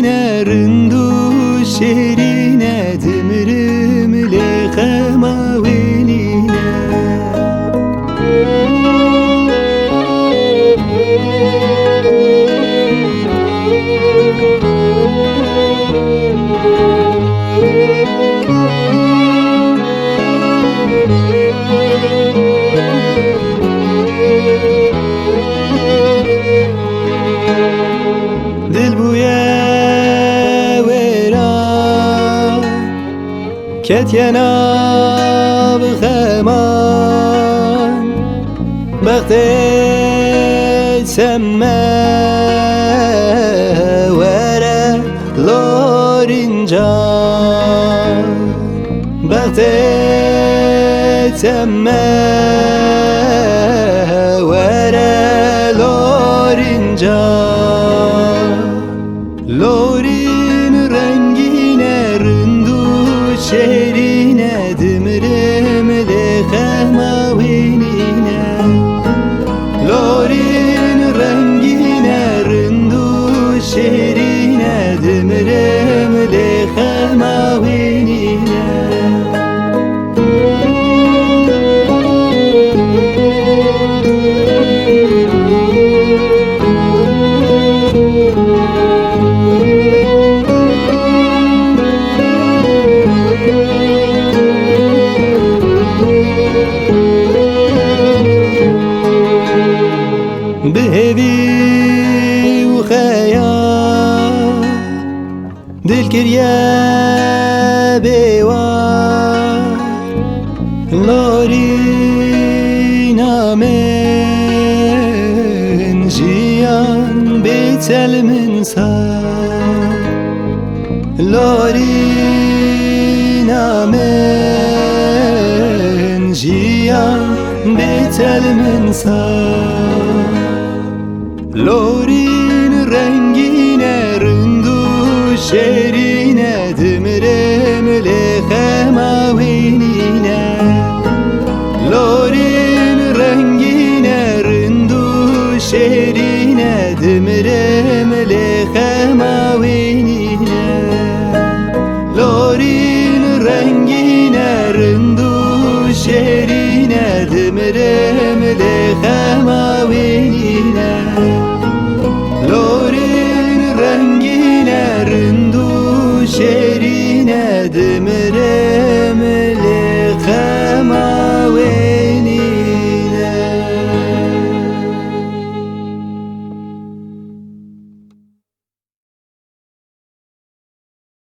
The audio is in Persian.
رنگینه رندو شیرینه دمرم لخما وینینه دل بویا ویران کتینا بخمان بخت سما وره لورینجان بخت سما وره لورینجان لورین رنگینه رندو شیرینه دمرم لخما وینینه لورین رنگینه رندو شیرینه دمرم لخما وینینه بهوی و خیال دل کریا بیوار لورینا من جیان بیتل من سار لورینا من جیان بیتل من سار لورین رنگینه رندو شیرینه دمرم لخما وینینه لورین رنگینه رندو شیرینه دمرم لخما وینینه لورین رنگینه رندو شیرینه دمرم